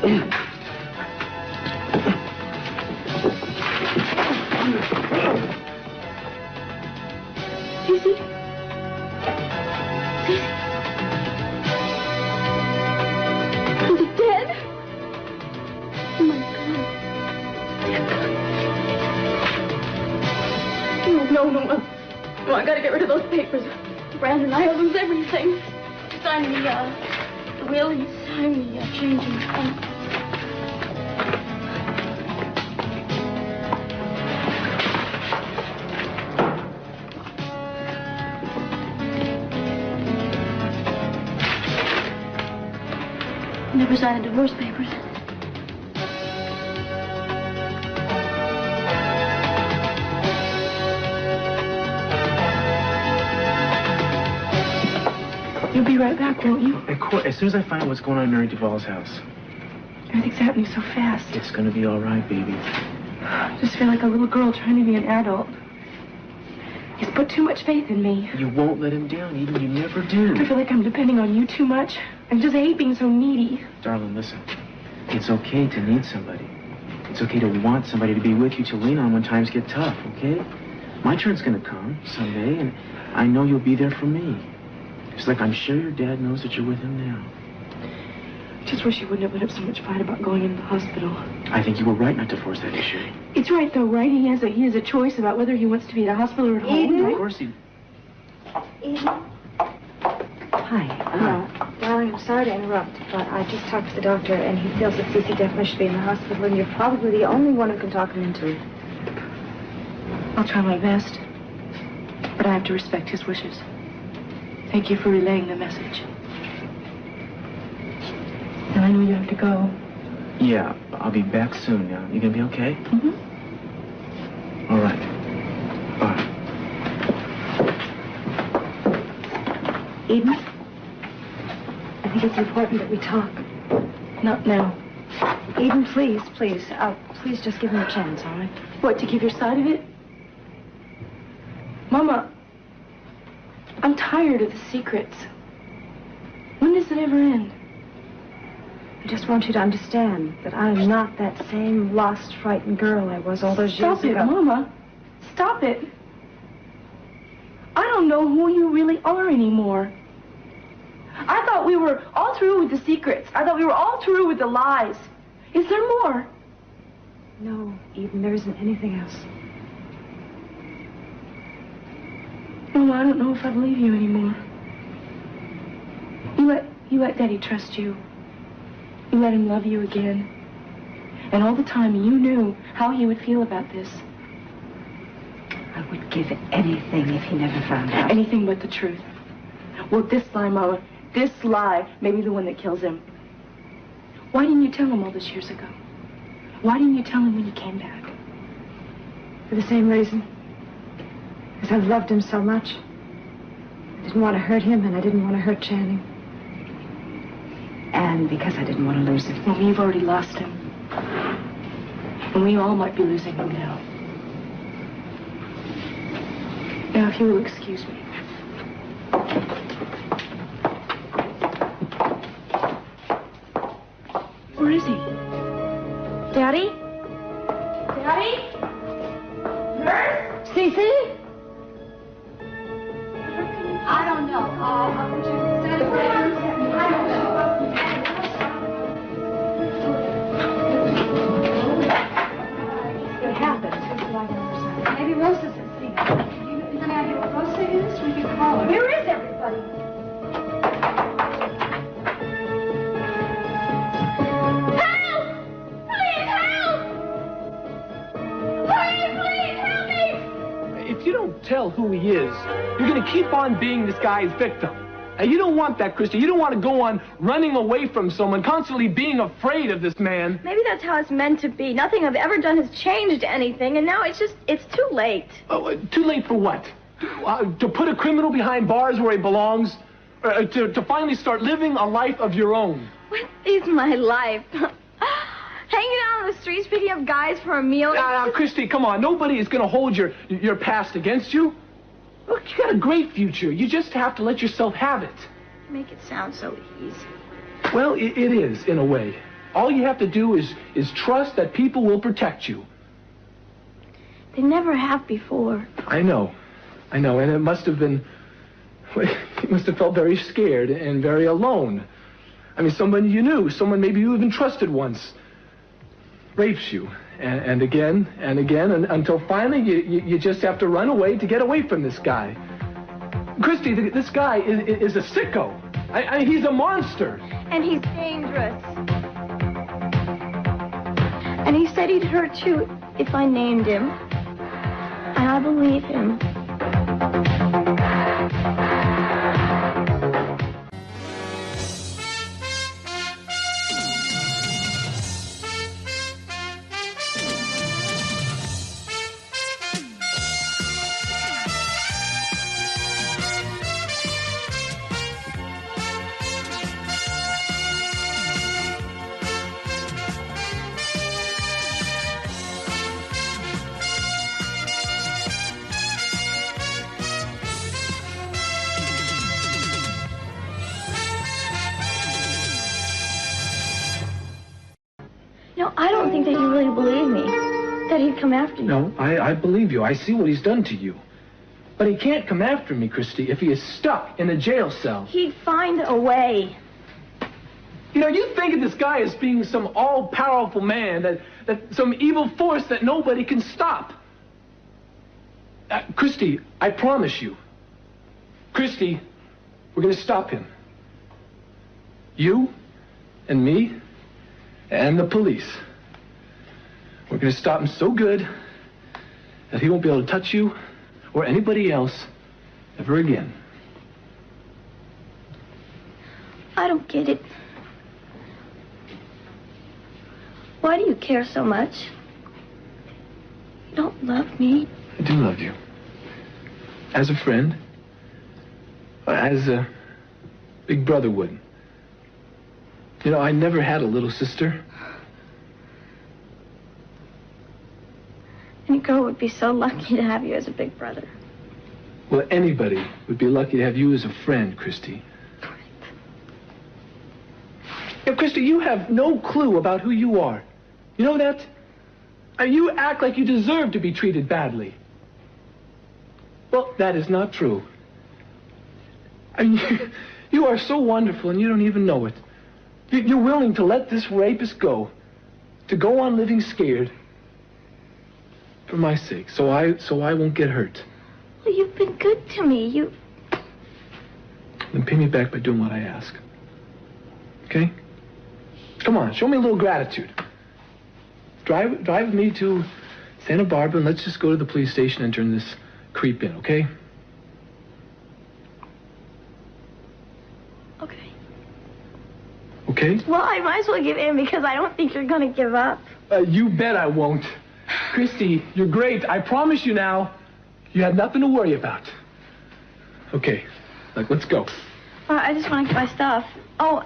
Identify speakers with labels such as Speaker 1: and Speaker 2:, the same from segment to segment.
Speaker 1: Susie? Is he dead? Oh, my God. No. No, I gotta get rid of those papers. Brandon, I'll lose everything. Sign the will and sign the change in the phone. Never signed a divorce papers. You'll be right back, won't you?
Speaker 2: Of course, as soon as I find what's going on in Mary Duvall's house.
Speaker 1: Everything's happening so fast.
Speaker 2: It's gonna be all right, baby.
Speaker 1: I just feel like a little girl trying to be an adult. He's put too much faith in me.
Speaker 2: You won't let him down, Eden. You never do.
Speaker 1: I feel like I'm depending on you too much. I just hate being so needy.
Speaker 2: Darling, listen. It's okay to need somebody. It's okay to want somebody to be with you, to lean on when times get tough, okay? My turn's gonna come someday, and I know you'll be there for me. Just like I'm sure your dad knows that you're with him now.
Speaker 1: I just wish you wouldn't have put up so much fight about going into the hospital.
Speaker 2: I think you were right not to force that issue.
Speaker 1: It's right, though, right? He has a choice about whether he wants to be at a hospital or at home.
Speaker 2: Eden?
Speaker 1: Right?
Speaker 2: Of course he...
Speaker 3: Eden? Hi. Darling, I'm sorry to interrupt, but I just talked to the doctor, and he feels that Cece definitely should be in the hospital, and you're probably the only one who can talk him into it.
Speaker 1: I'll try my best, but I have to respect his wishes. Thank you for relaying the message. Now, I know you have to go.
Speaker 2: Yeah, I'll be back soon now. You gonna be okay?
Speaker 1: Mm-hmm.
Speaker 2: All right. Bye.
Speaker 3: Eden? I think it's important that we talk.
Speaker 1: Not now.
Speaker 3: Eden, please. Please just give him a chance, all right?
Speaker 1: What, to give your side of it? Mama, I'm tired of the secrets. When does it ever end?
Speaker 3: I just want you to understand that I'm not that same lost, frightened girl I was all those years ago.
Speaker 1: Stop it, Mama. Stop it. I don't know who you really are anymore. I thought we were all through with the secrets. I thought we were all through with the lies. Is there more?
Speaker 3: No, Eden, there isn't anything else.
Speaker 1: Mama, I don't know if I believe you anymore. You let Daddy trust you. You let him love you again. And all the time you knew how he would feel about this.
Speaker 3: I would give anything if he never found out.
Speaker 1: Anything but the truth. Well, this lie, Mama, this lie may be the one that kills him. Why didn't you tell him all those years ago? Why didn't you tell him when you came back?
Speaker 3: For the same reason. Because I loved him so much. I didn't want to hurt him, and I didn't want to hurt Channing. And because I didn't want to lose him.
Speaker 1: Well, you've already lost him. And we all might be losing him now. Now, if you will excuse me. Where is he? Daddy? Daddy? Nurse? Cece?
Speaker 4: I don't know. I'll put you instead of I don't know.
Speaker 3: It happened. Maybe Rosa's asleep. Do you have any idea what Rosa is? We can call her.
Speaker 4: Where is everybody? Help! Please help! Please help me!
Speaker 5: If you don't tell who he is, you're going to keep on being this guy's victim. And you don't want that, Christy. You don't want to go on running away from someone, constantly being afraid of this man.
Speaker 4: Maybe that's how it's meant to be. Nothing I've ever done has changed anything, and now it's too late.
Speaker 5: Too late for what? To put a criminal behind bars where he belongs? To finally start living a life of your own?
Speaker 4: What is my life? Hanging out on the streets, picking up guys for a meal.
Speaker 5: Christy, come on. Nobody is going to hold your past against you. Look, you got a great future. You just have to let yourself have it.
Speaker 4: You make it sound so easy.
Speaker 5: Well, it is, in a way. All you have to do is trust that people will protect you.
Speaker 1: They never have before.
Speaker 5: I know, and it must have been, you must have felt very scared and very alone. I mean, someone you knew, someone maybe you even trusted once, rapes you, and again, until finally you just have to run away to get away from this guy. Christy, this guy is a sicko. He's a monster.
Speaker 1: And he's dangerous. And he said he'd hurt you if I named him. And I believe him. No, I don't think that you really believe me. That he'd come after you.
Speaker 5: No, I believe you. I see what he's done to you. But he can't come after me, Christy, if he is stuck in a jail cell.
Speaker 1: He'd find a way.
Speaker 5: You know, you think of this guy as being some all-powerful man, that some evil force that nobody can stop. Christy, I promise you. Christy, we're going to stop him. You and me and the police. We're going to stop him so good that he won't be able to touch you or anybody else ever again.
Speaker 1: I don't get it. Why do you care so much? You don't love me.
Speaker 5: I do love you. As a friend. As a big brother would. You know, I never had a little sister.
Speaker 1: Any girl would be so lucky to have you as a big brother.
Speaker 5: Well, anybody would be lucky to have you as a friend, Christy. Now, Christy, you have no clue about who you are. You know that? You act like you deserve to be treated badly. Well, that is not true. I mean, you are so wonderful and you don't even know it. You're willing to let this rapist go, to go on living scared, for my sake, so I won't get hurt.
Speaker 1: Well, you've been good to me.
Speaker 5: Then pay me back by doing what I ask. Okay? Come on, show me a little gratitude. Drive me to Santa Barbara and let's just go to the police station and turn this creep in, okay?
Speaker 1: Okay.
Speaker 5: Okay?
Speaker 1: Well, I might as well give in because I don't think you're going to give up.
Speaker 5: You bet I won't. Christy, you're great. I promise you now, you have nothing to worry about. Okay, let's go.
Speaker 1: I just want to get my stuff. Oh,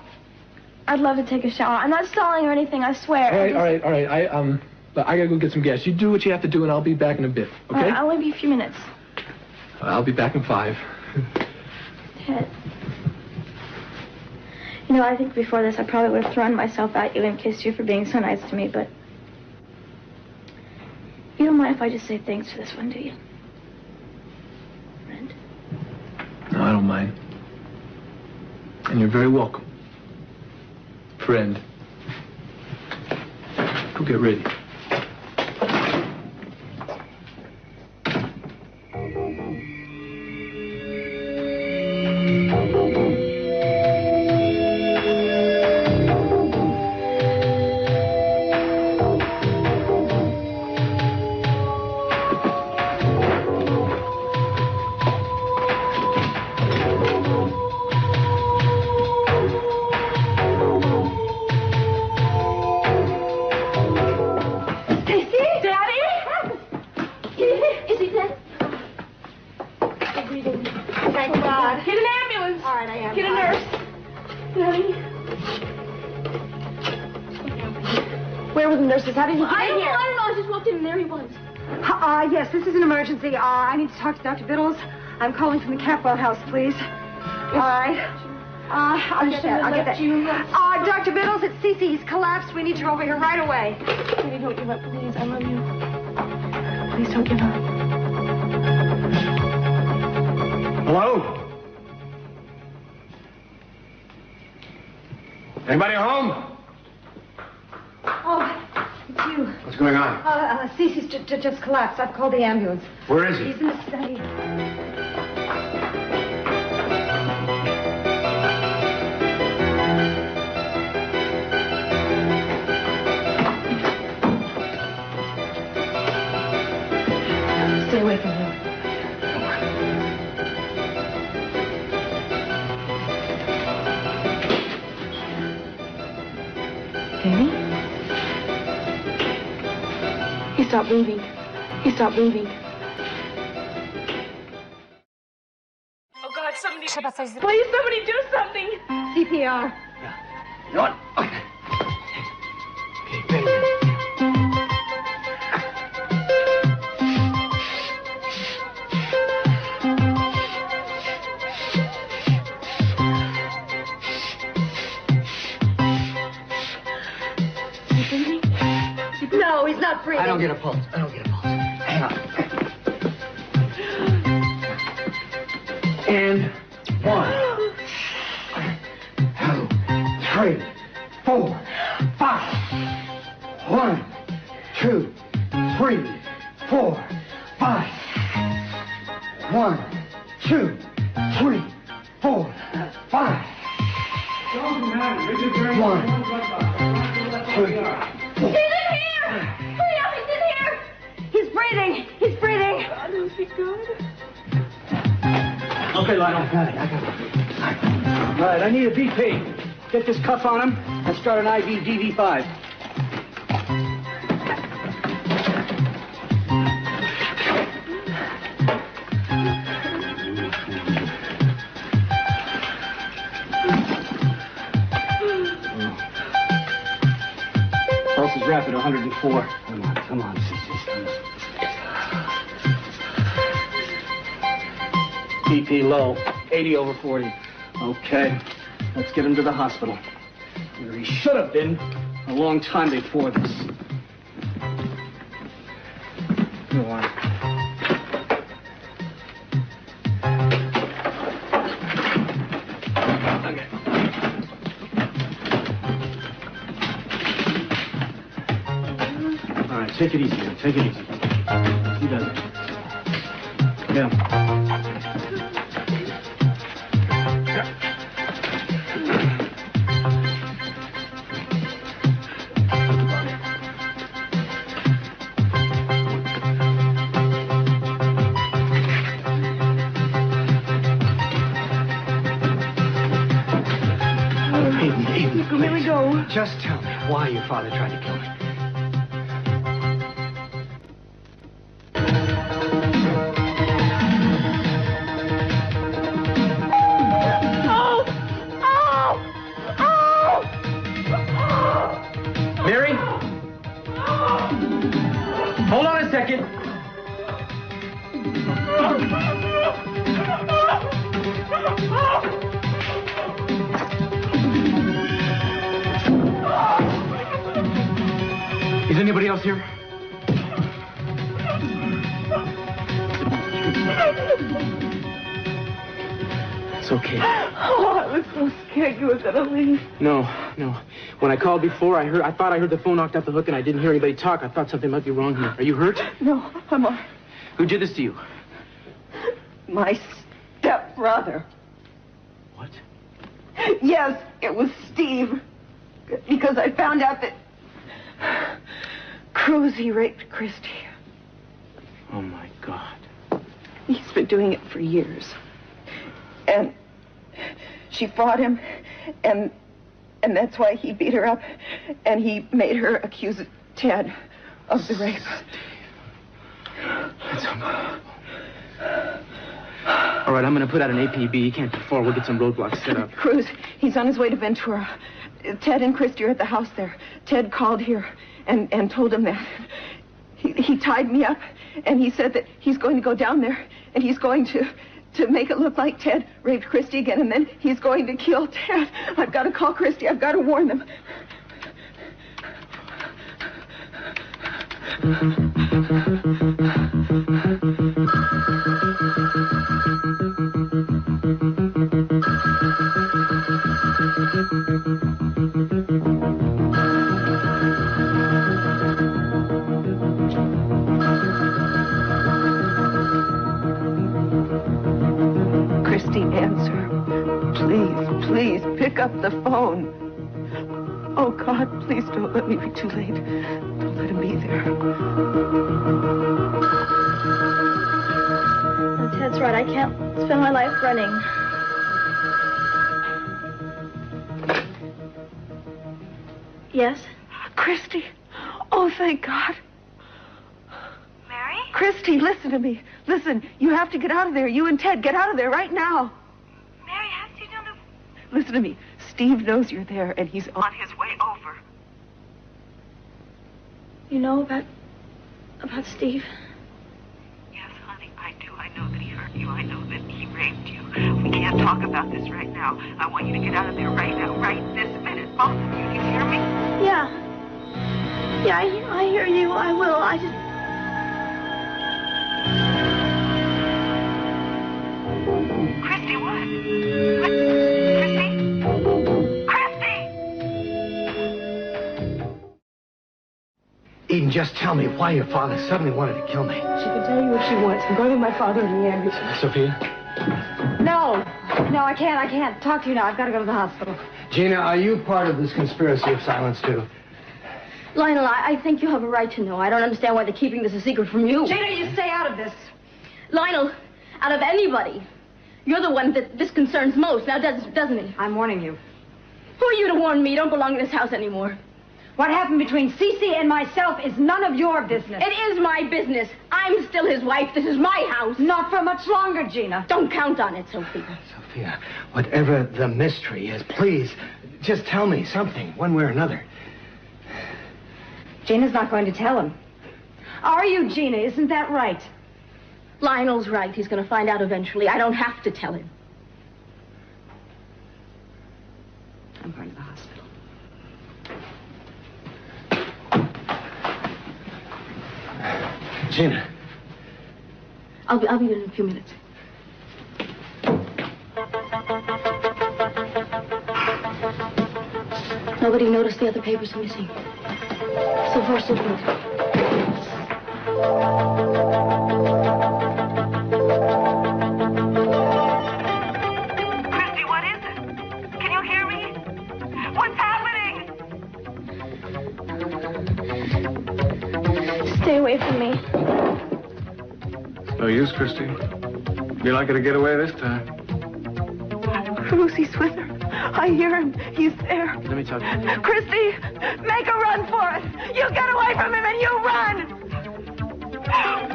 Speaker 1: I'd love to take a shower. I'm not stalling or anything, I swear.
Speaker 5: All right. I gotta go get some gas. You do what you have to do, and I'll be back in a bit, okay?
Speaker 1: All right, I'll only be a few minutes.
Speaker 5: I'll be back in 5.
Speaker 1: Ted. You know, I think before this I probably would have thrown myself at you and kissed you for being so nice to me, but... You don't mind if I just say thanks for this one, do you? Friend?
Speaker 5: No, I don't mind. And you're very welcome. Friend. Go get ready.
Speaker 3: How did you get in here?
Speaker 1: I don't know. I just walked in and there he was.
Speaker 3: Yes, this is an emergency. I need to talk to Dr. Biddles. I'm calling from the Capwell house, please. All right. I'll get that. I'll get that. Dr. Biddles, it's Cece. He's collapsed. We need you over here right away.
Speaker 1: Kitty, don't give up, please. I love you. Please don't give up.
Speaker 6: Hello? Anybody home?
Speaker 3: Oh, it's you.
Speaker 6: What's going on?
Speaker 3: Cece's just collapsed. I've called the ambulance.
Speaker 6: Where is he?
Speaker 3: He's in the study.
Speaker 1: Stay away from him. Danny? He stopped moving. He stopped moving. Oh, God, somebody... Please, somebody do something!
Speaker 3: CPR.
Speaker 6: You know what? Okay. Ready.
Speaker 3: No, he's not breathing.
Speaker 6: I don't get a pulse. Hang on. And 1, 2, 3, 4, 5. 1, 2, 3, 4, 5. 1, 2, 3, 4, 5. 1, 2, 3.
Speaker 4: He's in here! Hurry up, he's in here! He's breathing! He's breathing!
Speaker 1: God, is he good?
Speaker 6: Okay, Lionel. I got it. All right, I need a BP. Get this cuff on him and start an IV DV5. Pulse is rapid, 104. Come on, BP low, 80/40. Okay, let's get him to the hospital. Where he should have been a long time before this. Go on. Okay. All right, take it easy, man. Take it easy. He does it. Yeah.
Speaker 1: Here we go.
Speaker 6: Just tell me why your father tried to kill me. Mary? Hold on a second. Is anybody else here? It's okay.
Speaker 1: Oh, I was so scared you were gonna leave.
Speaker 2: No. When I called before, I thought I heard the phone knocked off the hook and I didn't hear anybody talk. I thought something might be wrong here. Are you hurt?
Speaker 1: No, I'm all right.
Speaker 2: Who did this to you?
Speaker 1: My stepbrother.
Speaker 2: What?
Speaker 1: Yes, it was Steve. Because I found out that Cruzy raped Christy.
Speaker 2: Oh, my God.
Speaker 1: He's been doing it for years. And she fought him, and that's why he beat her up, and he made her accuse Ted of the rape.
Speaker 2: That's unbelievable. All right, I'm going to put out an APB. He can't be far. We'll get some roadblocks set up.
Speaker 1: Cruz, he's on his way to Ventura. Ted and Christy are at the house there. Ted called here and told him that. He tied me up, and he said that he's going to go down there, and he's going to
Speaker 7: to make it look like Ted raped Christy again, and then he's going to kill Ted. I've got to call Christy. I've got to warn them. Christy, answer. Please, please, pick up the phone. Oh, God, please don't let me be too late. Don't let him be there.
Speaker 4: Oh, Ted's right. I can't spend my life running. Yes?
Speaker 7: Christy. Oh, thank God.
Speaker 4: Mary?
Speaker 7: Christy, listen to me. Listen, you have to get out of there. You and Ted, get out of there right now.
Speaker 4: Mary, haven't you done a...
Speaker 7: Listen to me. Steve knows you're there, and he's on his way over.
Speaker 4: You know about Steve?
Speaker 7: Yes, honey, I do. I know that he hurt you. I know that he raped you. We can't talk about this right now. I want you to get out of there right now, right this minute. Both of you, do you hear me?
Speaker 4: Yeah. Yeah, I hear you. I will. I just...
Speaker 7: Christy, what? Christy!
Speaker 8: Eden, just tell me why your father suddenly wanted to kill me.
Speaker 1: She can tell you if she wants. I'm going with my father in the ambulance.
Speaker 8: Sophia?
Speaker 3: No, I can't. Talk to you now. I've got to go to the hospital.
Speaker 8: Gina, are you part of this conspiracy of silence, too?
Speaker 4: Lionel, I think you have a right to know. I don't understand why they're keeping this a secret from you.
Speaker 3: Gina, you stay out of this.
Speaker 4: Lionel, out of anybody, you're the one that this concerns most, now doesn't it?
Speaker 3: I'm warning you.
Speaker 4: Who are you to warn me? You don't belong in this house anymore.
Speaker 3: What happened between Cece and myself is none of your business.
Speaker 4: It is my business. I'm still his wife. This is my house.
Speaker 3: Not for much longer, Gina.
Speaker 4: Don't count on it, Sophia.
Speaker 8: Sophia, whatever the mystery is, please, just tell me something, one way or another.
Speaker 3: Gina's not going to tell him. Are you, Gina? Isn't that right?
Speaker 4: Lionel's right. He's going to find out eventually. I don't have to tell him.
Speaker 3: I'm going to the hospital.
Speaker 8: Gina.
Speaker 4: I'll be in a few minutes. Nobody noticed the other papers are missing. So far, so good.
Speaker 7: Christy, what is it? Can you hear me? What's happening?
Speaker 4: Stay away from me.
Speaker 5: No use, Christy. You're not going to get away this time.
Speaker 7: Lucy's with her. I hear him. He's there.
Speaker 2: Let me talk to you.
Speaker 7: Christy, make a run for it. You get away from him and you run. Run,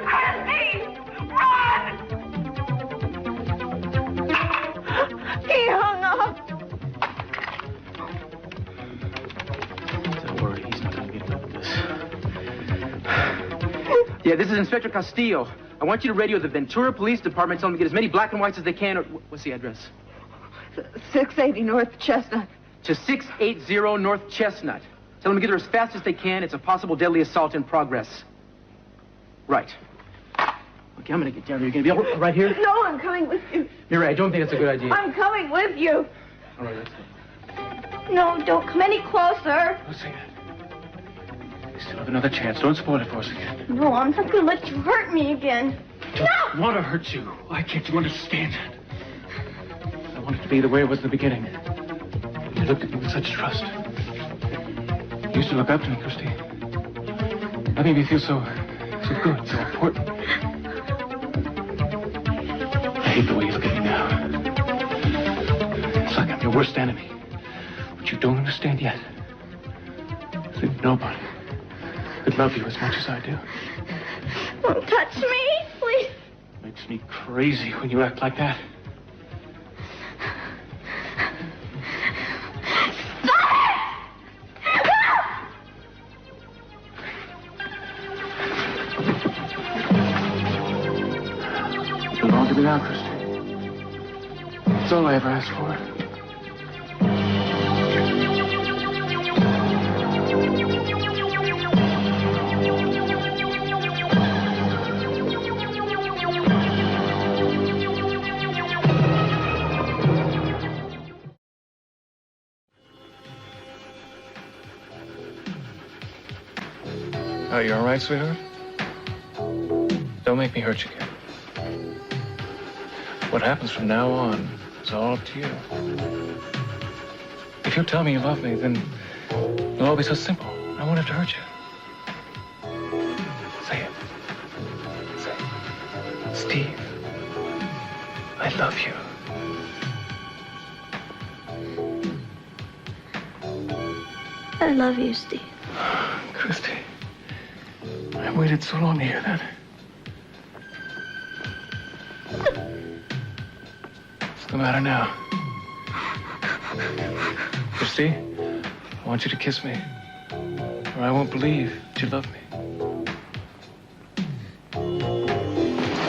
Speaker 7: Christy! Run! He hung up.
Speaker 2: Don't worry, he's not going to get away with this. Yeah, this is Inspector Castillo. I want you to radio the Ventura Police Department, tell them to get as many black and whites as they can. Or, what's the address?
Speaker 7: 680 North Chestnut.
Speaker 2: To 680 North Chestnut. Tell them to get there as fast as they can. It's a possible deadly assault in progress. Right. Okay, I'm going to get down there. You're going to be right here?
Speaker 7: No, I'm coming with you.
Speaker 2: You're right. I don't think that's a good idea.
Speaker 7: I'm coming with you.
Speaker 2: All right, let's go.
Speaker 4: No, don't come any closer.
Speaker 5: Lucy, we still have another chance. Don't spoil it for us again.
Speaker 4: No, I'm not going to let you hurt me again. No!
Speaker 5: I want to hurt you. Why can't you understand? I want it to be the way it was in the beginning. You looked at me with such trust. You used to look up to me, Christy. That made me feel so good, so important. I hate the way you look at me now. It's like I'm your worst enemy. But you don't understand yet. That nobody could love you as much as I do.
Speaker 4: Don't touch me, please.
Speaker 5: Makes me crazy when you act like that.
Speaker 2: We lost to me now, Christy. That's all I ever asked for.
Speaker 5: Oh, you all right, sweetheart? Don't make me hurt you again. What happens from now on is all up to you. If you tell me you love me, then it'll all be so simple. I won't have to hurt you. Say it. Say it. Steve, I love you.
Speaker 4: I love you, Steve.
Speaker 5: Christy, I waited so long to hear that. What's the matter now? Christy, I want you to kiss me, or I won't believe that you love me.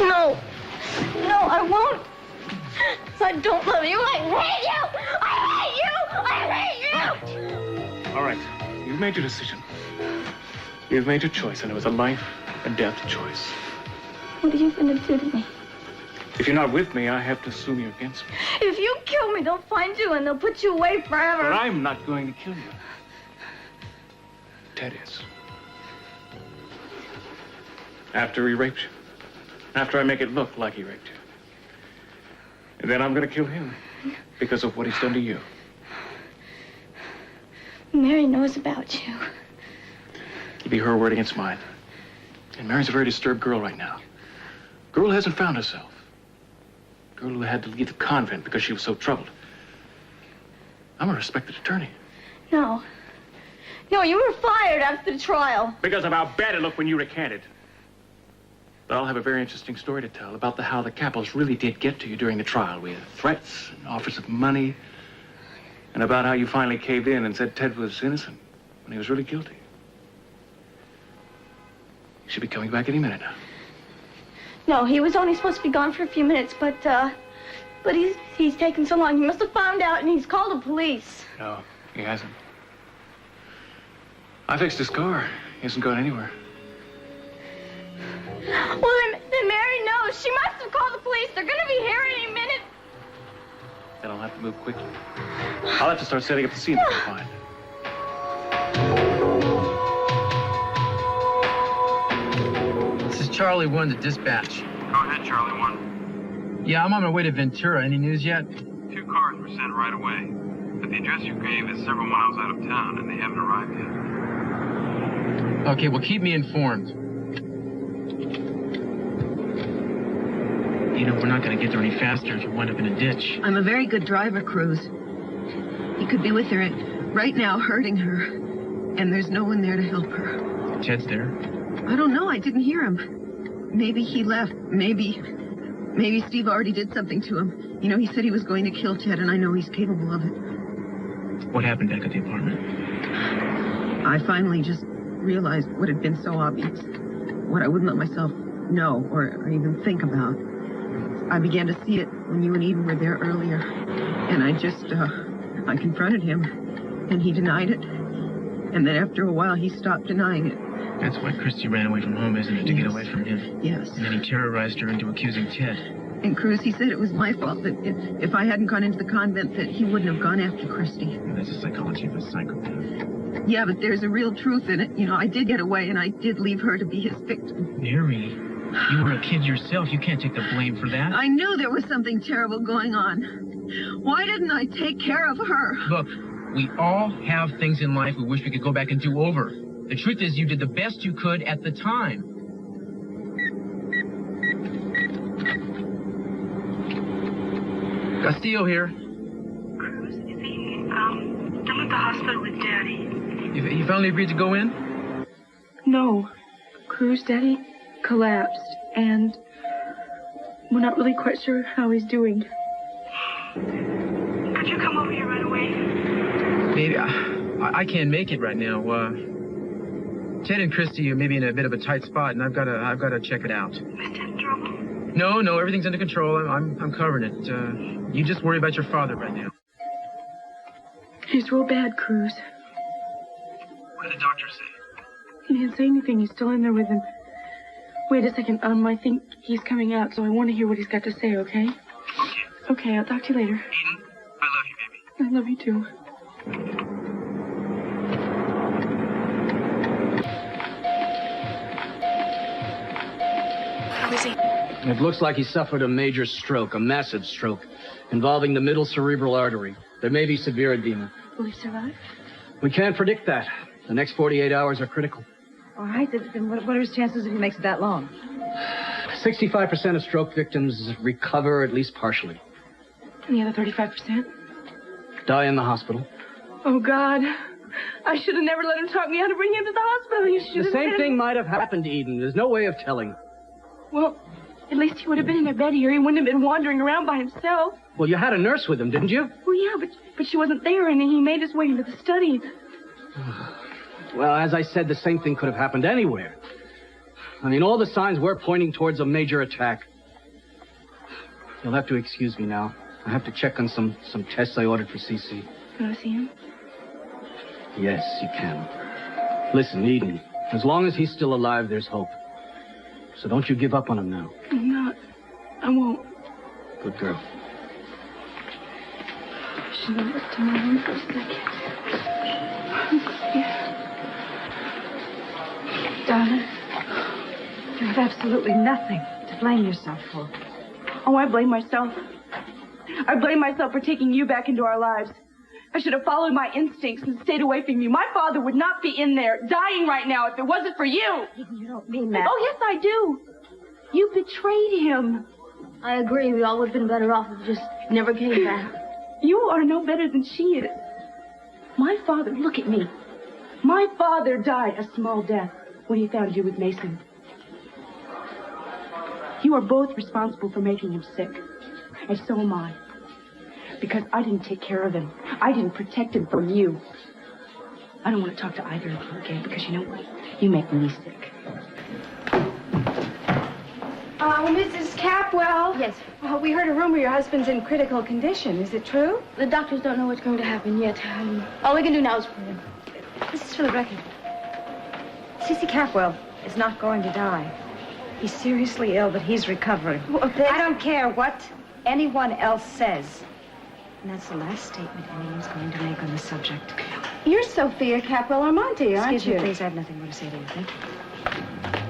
Speaker 4: No. No, I won't. I don't love you. I hate you. I hate you. I hate you.
Speaker 5: All right, you've made your decision. You've made your choice, and it was a life and death choice.
Speaker 4: What are you going to do to me?
Speaker 5: If you're not with me, I have to assume you're against me.
Speaker 4: If you kill me, they'll find you and they'll put you away forever.
Speaker 5: But I'm not going to kill you. Ted is. After he raped you. After I make it look like he raped you. And then I'm going to kill him because of what he's done to you.
Speaker 4: Mary knows about you.
Speaker 5: It'd be her word against mine. And Mary's a very disturbed girl right now. Girl who hasn't found herself. Girl who had to leave the convent because she was so troubled. I'm a respected attorney.
Speaker 4: No. No, you were fired after the trial.
Speaker 5: Because of how bad it looked when you recanted. But I'll have a very interesting story to tell about how the Capels really did get to you during the trial with threats and offers of money. And about how you finally caved in and said Ted was innocent when he was really guilty. He should be coming back any minute now.
Speaker 1: No, he was only supposed to be gone for a few minutes, but he's taken so long. He must have found out, and he's called the police.
Speaker 5: No, he hasn't. I fixed his car. He hasn't gone anywhere.
Speaker 1: Well, then Mary knows. She must have called the police. They're going to be here any minute.
Speaker 5: Then I'll have to move quickly. I'll have to start setting up the scene if I find.
Speaker 2: This is Charlie 1 to dispatch.
Speaker 9: Go ahead, Charlie 1.
Speaker 2: Yeah, I'm on my way to Ventura. Any news yet?
Speaker 9: 2 cars were sent right away. But the address you gave is several miles out of town, and they haven't arrived yet.
Speaker 2: Okay, well, keep me informed. You know, we're not going to get there any faster if you wind up in a ditch.
Speaker 10: I'm a very good driver, Cruz. He could be with her right now, hurting her. And there's no one there to help her.
Speaker 2: Ted's there?
Speaker 10: I don't know. I didn't hear him. Maybe he left. Maybe Steve already did something to him. You know, he said he was going to kill Ted, and I know he's capable of it.
Speaker 2: What happened back at the apartment?
Speaker 10: I finally just realized what had been so obvious. What I wouldn't let myself know or even think about. I began to see it when you and Eden were there earlier. And I confronted him, and he denied it. And then after a while, he stopped denying it.
Speaker 2: That's why Christy ran away from home, isn't it? To get away from him.
Speaker 10: Yes.
Speaker 2: And then he terrorized her into accusing Ted.
Speaker 10: And Cruz, he said it was my fault, that if I hadn't gone into the convent, that he wouldn't have gone after Christy.
Speaker 2: And that's the psychology of a psychopath.
Speaker 10: Yeah, but there's a real truth in it. You know, I did get away, and I did leave her to be his victim.
Speaker 2: Mary, you were a kid yourself. You can't take the blame for that.
Speaker 10: I knew there was something terrible going on. Why didn't I take care of her?
Speaker 2: Look, we all have things in life we wish we could go back and do over. The truth is, you did the best you could at the time. Castillo here.
Speaker 7: Cruz, is he, still at the hospital with Daddy?
Speaker 2: You finally agreed to go in?
Speaker 1: No. Cruz, Daddy collapsed, and we're not really quite sure how he's doing.
Speaker 7: Could you come over here right away?
Speaker 2: Maybe. I can't make it right now. Ted and Christy are maybe in a bit of a tight spot, and I've got to check it out.
Speaker 7: Is Ted in trouble?
Speaker 2: No, everything's under control. I'm covering it. You just worry about your father right now.
Speaker 1: He's real bad, Cruz.
Speaker 2: What did the doctor say?
Speaker 1: He didn't say anything. He's still in there with him. Wait a second. I think he's coming out, so I want to hear what he's got to say, okay?
Speaker 2: Okay.
Speaker 1: Okay, I'll talk to you later.
Speaker 2: Eden, I love you, baby.
Speaker 1: I love you, too.
Speaker 4: How is he?
Speaker 6: It looks like he suffered a major stroke, a massive stroke, involving the middle cerebral artery. There may be severe edema.
Speaker 1: Will he survive?
Speaker 6: We can't predict that. The next 48 hours are critical.
Speaker 3: All right, then what are his chances if he makes it that long?
Speaker 6: 65% of stroke victims recover at least partially.
Speaker 1: And the other 35%?
Speaker 6: Die in the hospital.
Speaker 1: Oh, God. I should have never let him talk me out of bringing him to the hospital. You should
Speaker 6: The
Speaker 1: have
Speaker 6: same thing might have happened to Eden. There's no way of telling.
Speaker 1: Well, at least he would have been in a bed here. He wouldn't have been wandering around by himself.
Speaker 6: Well, you had a nurse with him, didn't you?
Speaker 1: Well, yeah, but she wasn't there, and he made his way into the study.
Speaker 6: Well, as I said, the same thing could have happened anywhere. I mean, all the signs were pointing towards a major attack. You'll have to excuse me now. I have to check on some tests I ordered for CC.
Speaker 1: Can I see him?
Speaker 6: Yes, you can. Listen, Eden, as long as he's still alive, there's hope. So don't you give up on him now.
Speaker 1: I'm not. I won't.
Speaker 6: Good girl.
Speaker 1: I should have looked to my room for a second. Yeah.
Speaker 3: Darling, you have absolutely nothing to blame yourself for.
Speaker 1: Oh, I blame myself. I blame myself for taking you back into our lives. I should have followed my instincts and stayed away from you. My father would not be in there dying right now if it wasn't for you.
Speaker 3: You don't mean that.
Speaker 1: Oh, yes, I do. You betrayed him.
Speaker 4: I agree. We all would have been better off if we just never came back.
Speaker 1: You are no better than she is. My father, look at me. My father died a small death when he found you with Mason. You are both responsible for making him sick. And so am I. Because I didn't take care of him. I didn't protect him from you. I don't want to talk to either of you again because you know what? You make me sick.
Speaker 3: Mrs. Capwell.
Speaker 4: Yes.
Speaker 3: We heard a rumor your husband's in critical condition. Is it true?
Speaker 4: The doctors don't know what's going to happen yet. All we can do now is pray.
Speaker 3: This is for the record. Cece Capwell is not going to die. He's seriously ill, but he's recovering.
Speaker 4: Well,
Speaker 3: I don't care what anyone else says. And that's the last statement anyone's going to make on the subject.
Speaker 1: You're Sophia Capwell Armonte, aren't
Speaker 3: Excuse me,
Speaker 1: you?
Speaker 3: please. I have nothing more to say to you. Thank you.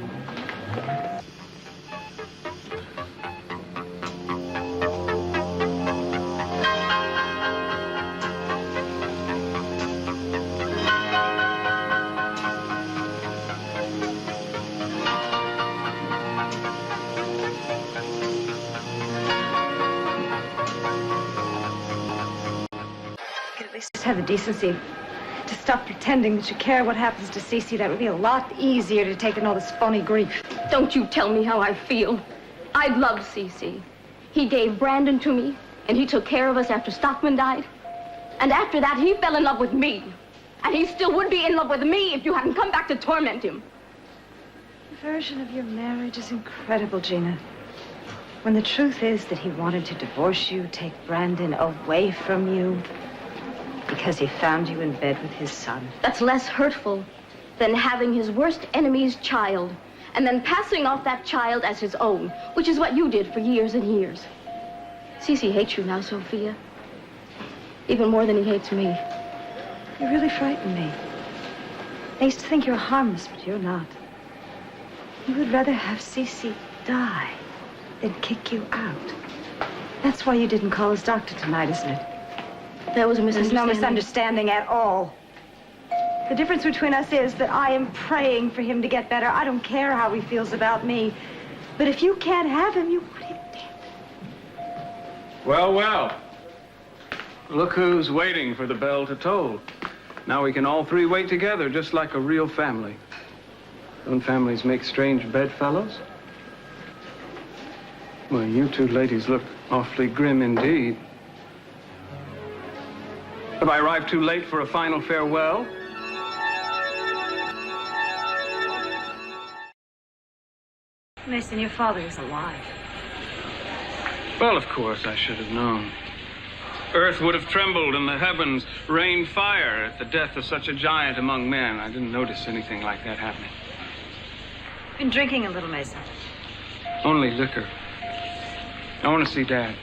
Speaker 3: Just have the decency to stop pretending that you care what happens to Cece. That would be a lot easier to take than all this phony grief.
Speaker 4: Don't you tell me how I feel. I love Cece. He gave Brandon to me, and he took care of us after Stockman died. And after that, he fell in love with me. And he still would be in love with me if you hadn't come back to torment him.
Speaker 3: The version of your marriage is incredible, Gina. When the truth is that he wanted to divorce you, take Brandon away from you, because he found you in bed with his son.
Speaker 4: That's less hurtful than having his worst enemy's child and then passing off that child as his own, which is what you did for years and years. Cece hates you now, Sophia. Even more than he hates me.
Speaker 3: You really frighten me. I used to think you were harmless, but you're not. You would rather have Cece die than kick you out. That's why you didn't call his doctor tonight, isn't it?
Speaker 4: That was a
Speaker 3: There's
Speaker 4: misunderstanding.
Speaker 3: no misunderstanding at all. The difference between us is that I am praying for him to get better. I don't care how he feels about me. But if you can't have him, you want him dead.
Speaker 9: Well, well. Look who's waiting for the bell to toll. Now we can all three wait together, just like a real family. Don't families make strange bedfellows? Well, you two ladies look awfully grim indeed. Have I arrived too late for a final farewell?
Speaker 3: Mason, your father is alive.
Speaker 9: Well, of course, I should have known. Earth would have trembled and the heavens rained fire at the death of such a giant among men. I didn't notice anything like that happening.
Speaker 3: Been drinking a little, Mason.
Speaker 9: Only liquor. I want to see Dad.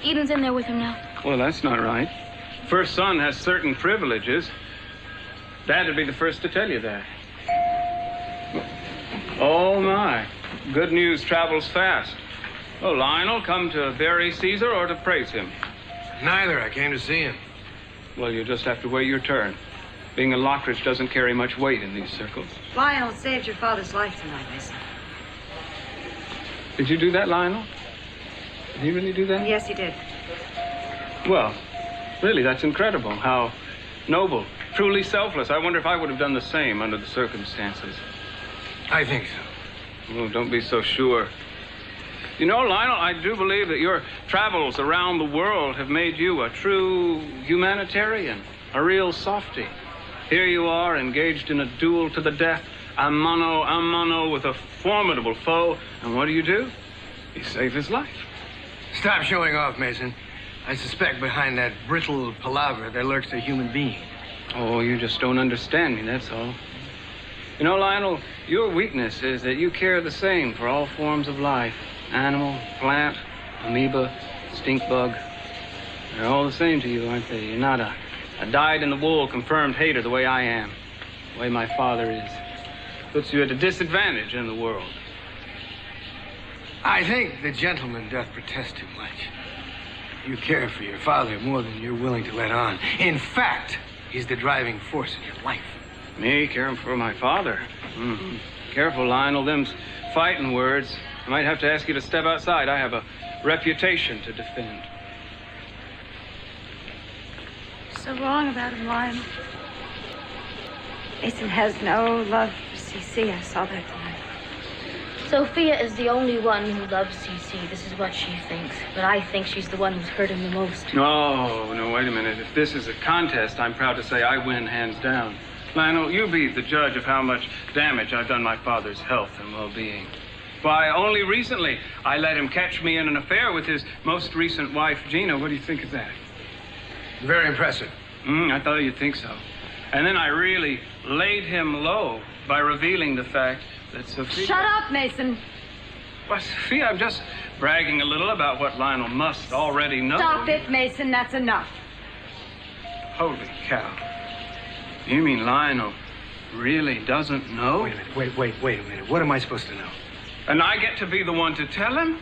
Speaker 4: Eden's in there with him now.
Speaker 9: Well, that's not right. First son has certain privileges. Dad would be the first to tell you that. Oh, my. Good news travels fast. Oh, Lionel, come to bury Caesar or to praise him?
Speaker 8: Neither. I came to see him.
Speaker 9: Well, you just have to wait your turn. Being a Lockridge doesn't carry much weight in these circles.
Speaker 3: Lionel saved your father's life tonight, Mason.
Speaker 9: Did you do that, Lionel? Did he really do that?
Speaker 3: Yes, he did.
Speaker 9: Well, really, that's incredible. How noble, truly selfless. I wonder if I would have done the same under the circumstances.
Speaker 8: I think so.
Speaker 9: Oh, don't be so sure. You know, Lionel, I do believe that your travels around the world have made you a true humanitarian, a real softy. Here you are, engaged in a duel to the death, a mano a mano with a formidable foe, and what do? You save his life.
Speaker 8: Stop showing off, Mason. I suspect behind that brittle palaver there lurks a human being.
Speaker 9: Oh, you just don't understand me, that's all. You know, Lionel, your weakness is that you care the same for all forms of life. Animal, plant, amoeba, stink bug. They're all the same to you, aren't they? You're not a dyed-in-the-wool confirmed hater the way I am, the way my father is. Puts you at a disadvantage in the world.
Speaker 8: I think the gentleman doth protest too much. You care for your father more than you're willing to let on. In fact, he's the driving force in your life.
Speaker 9: Me caring for my father? Careful, Lionel, them's fighting words. I might have to ask you to step outside. I have a reputation to defend.
Speaker 3: So wrong about him, Lionel. Mason has no love for C.C. I saw that tonight.
Speaker 4: Sophia is the only one who loves C.C. This is what she thinks. But I think she's the one who's hurt him the most.
Speaker 9: No, wait a minute. If this is a contest, I'm proud to say I win hands down. Lionel, you be the judge of how much damage I've done my father's health and well-being. Why, only recently I let him catch me in an affair with his most recent wife, Gina. What do you think of that?
Speaker 8: Very impressive.
Speaker 9: I thought you'd think so. And then I really laid him low by revealing the fact that Sophia...
Speaker 3: Shut up, Mason.
Speaker 9: Why, Sophia, I'm just bragging a little about what Lionel must already know.
Speaker 3: Stop it, Mason. That's enough.
Speaker 9: Holy cow. You mean Lionel really doesn't know?
Speaker 8: Wait a minute. What am I supposed to know?
Speaker 9: And I get to be the one to tell him?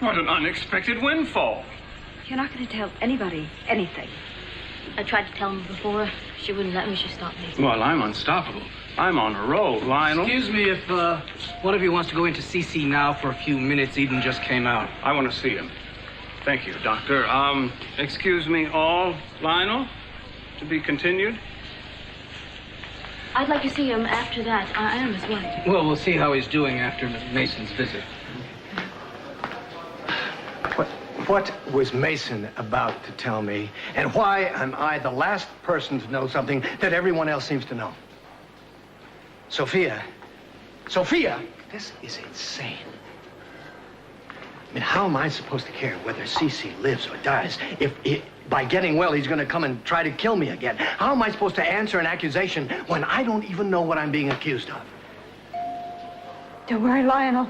Speaker 9: What an unexpected windfall.
Speaker 3: You're not going to tell anybody anything.
Speaker 4: I tried to tell him before. She wouldn't let me. She stopped me.
Speaker 9: Well, I'm unstoppable. I'm on a roll, Lionel.
Speaker 6: Excuse me if one of you wants to go into CC now for a few minutes. Eden just came out.
Speaker 9: I want to see him. Thank you, Doctor. Excuse me all. Lionel, to be continued?
Speaker 4: I'd like to see him after that. I am his wife.
Speaker 6: Well, we'll see how he's doing after Mason's visit.
Speaker 8: What was Mason about to tell me? And why am I the last person to know something that everyone else seems to know? Sophia, this is insane. I mean, how am I supposed to care whether Cece lives or dies if by getting well, he's going to come and try to kill me again? How am I supposed to answer an accusation when I don't even know what I'm being accused of?
Speaker 3: Don't worry, Lionel.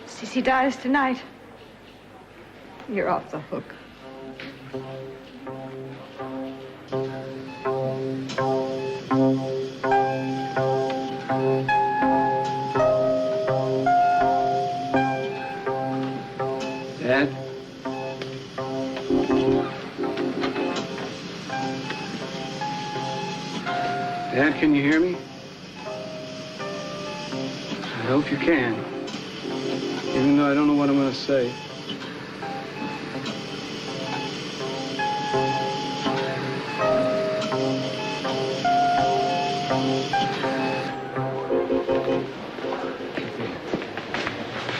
Speaker 3: Cece dies tonight. You're off the hook.
Speaker 9: Dad? Dad, can you hear me? I hope you can. Even though I don't know what I'm going to say.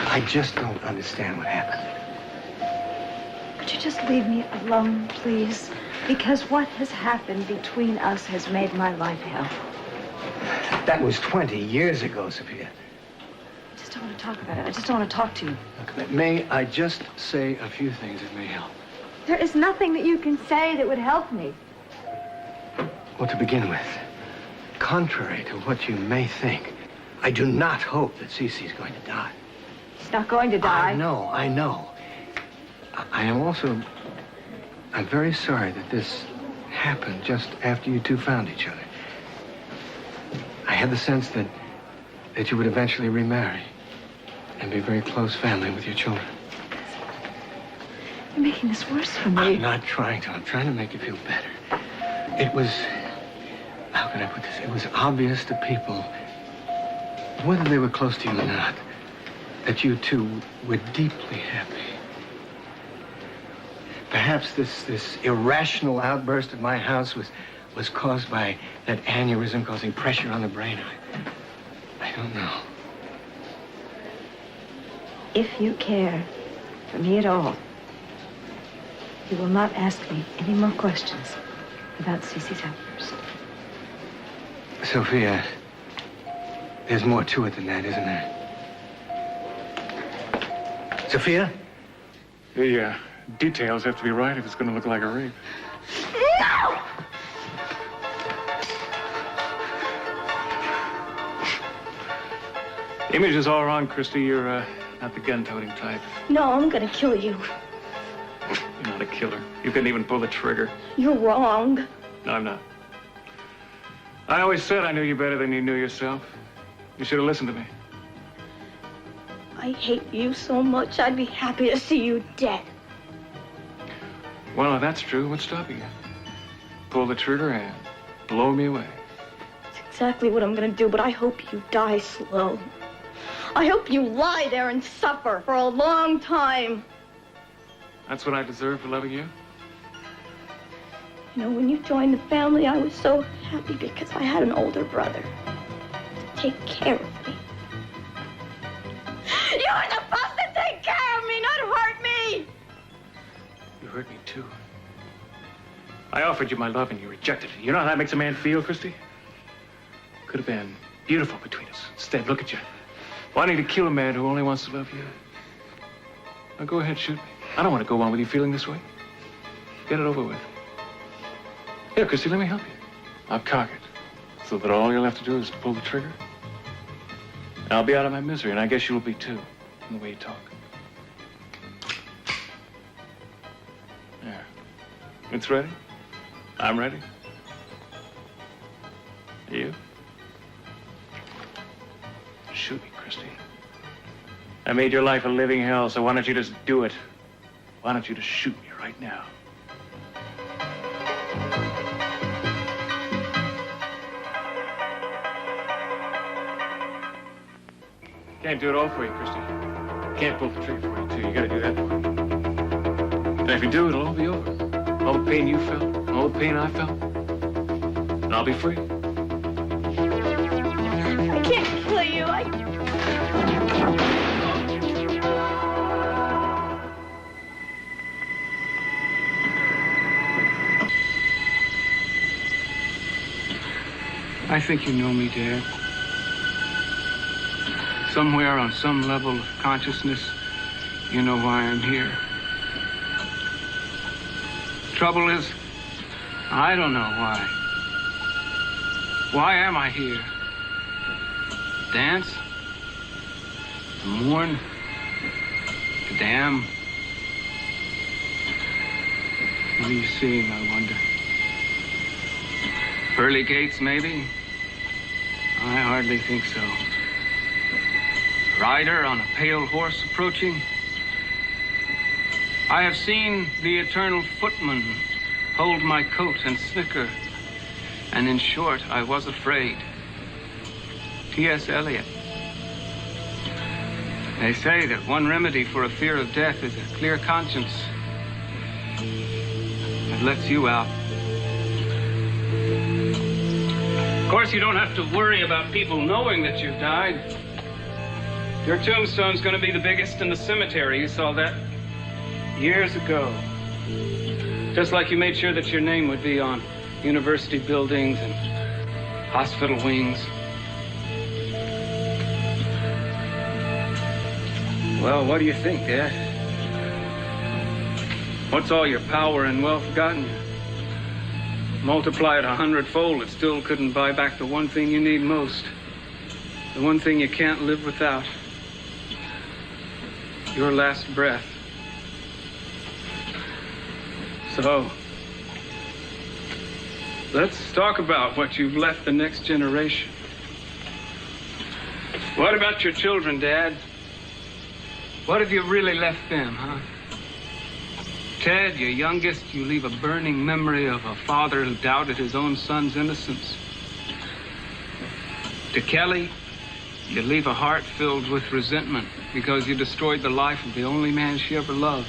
Speaker 8: I just don't understand what happened.
Speaker 3: Could you just leave me alone, please? Because what has happened between us has made my life hell.
Speaker 8: That was 20 years ago, Sophia.
Speaker 3: just don't want to talk about it. I just don't want to talk to you.
Speaker 8: Look, may I just say a few things that may help?
Speaker 3: There is nothing that you can say that would help me.
Speaker 8: Well, to begin with, contrary to what you may think, I do not hope that Cece's going to die.
Speaker 3: She's not going to die.
Speaker 8: I know. I am also... I'm very sorry that this happened just after you two found each other. I had the sense that you would eventually remarry and be a very close family with your children.
Speaker 3: You're making this worse for me.
Speaker 8: I'm not trying to. I'm trying to make you feel better. It was... How can I put this? It was obvious to people, whether they were close to you or not, that you two were deeply happy. Perhaps this irrational outburst at my house was caused by that aneurysm causing pressure on the brain. I don't know.
Speaker 3: If you care for me at all, you will not ask me any more questions about Cece's outburst.
Speaker 8: Sophia, there's more to it than that, isn't there? Sophia?
Speaker 9: The details have to be right if it's going to look like a rape.
Speaker 4: No!
Speaker 9: Image is all wrong, Christy. You're not the gun-toting type.
Speaker 4: No, I'm gonna kill you.
Speaker 9: You're not a killer. You couldn't even pull the trigger.
Speaker 4: You're wrong.
Speaker 9: No, I'm not. I always said I knew you better than you knew yourself. You should have listened to me.
Speaker 4: I hate you so much, I'd be happy to see you dead.
Speaker 9: Well, if that's true, what's stopping you? Pull the trigger and blow me away.
Speaker 4: It's exactly what I'm gonna do, but I hope you die slow. I hope you lie there and suffer for a long time.
Speaker 9: That's what I deserve for loving you?
Speaker 4: You know, when you joined the family, I was so happy because I had an older brother to take care of me. You were supposed to take care of me, not hurt me!
Speaker 9: You hurt me, too. I offered you my love and you rejected it. You know how that makes a man feel, Christy? Could have been beautiful between us. Instead, look at you. Wanting to kill a man who only wants to love you. Now, go ahead, shoot me. I don't want to go on with you feeling this way. Get it over with. Here, Christy, let me help you. I'll cock it so that all you'll have to do is to pull the trigger. And I'll be out of my misery, and I guess you'll be, too, in the way you talk. There. It's ready. I'm ready. Are you? Shoot me, Christy. I made your life a living hell, so why don't you just do it? Why don't you just shoot me right now? Can't do it all for you, Christy. Can't pull the trigger for you, too. You gotta do that for me. And if you do, it'll all be over. All the pain you felt, all the pain I felt. And I'll be free.
Speaker 4: I can't kill you.
Speaker 9: I think you know me, Dad. Somewhere on some level of consciousness, you know why I'm here. Trouble is, I don't know why. Why am I here? To dance? To mourn? To damn? What are you seeing, I wonder? Pearly gates, maybe? I hardly think so. Rider on a pale horse approaching? I have seen the eternal footman hold my coat and snicker, and in short, I was afraid. T.S. Eliot. They say that one remedy for a fear of death is a clear conscience. It lets you out. Of course, you don't have to worry about people knowing that you've died. Your tombstone's going to be the biggest in the cemetery. You saw that years ago. Just like you made sure that your name would be on university buildings and hospital wings. Well, what do you think, Dad? What's all your power and wealth gotten you? Multiply it 100-fold, it still couldn't buy back the one thing you need most. The one thing you can't live without. Your last breath. So, let's talk about what you've left the next generation. What about your children, Dad? What have you really left them, huh? Ted, your youngest, you leave a burning memory of a father who doubted his own son's innocence. To Kelly, you leave a heart filled with resentment because you destroyed the life of the only man she ever loved.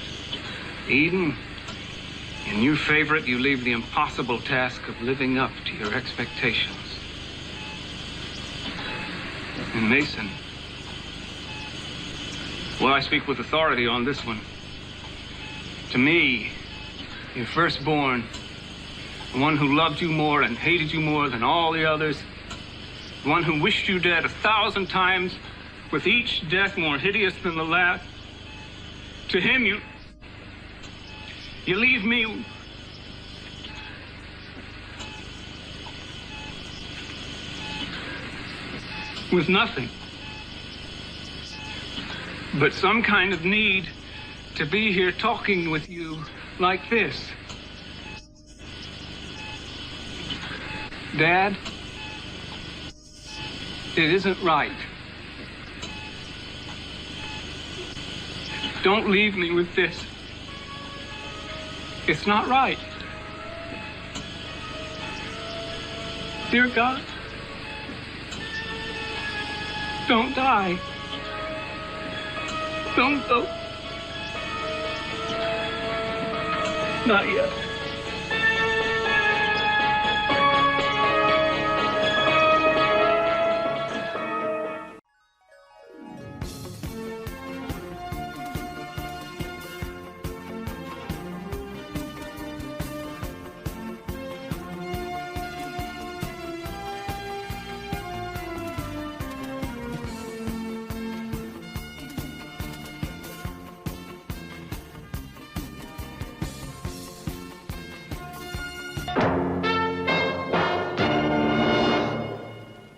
Speaker 9: Eden, in your favorite, you leave the impossible task of living up to your expectations. And Mason, well, I speak with authority on this one. To me, your firstborn, the one who loved you more and hated you more than all the others, the one who wished you dead 1,000 times, with each death more hideous than the last, to him you leave me with nothing but some kind of need to be here talking with you like this. Dad, it isn't right. Don't leave me with this. It's not right. Dear God, don't die. Don't go. Not yet.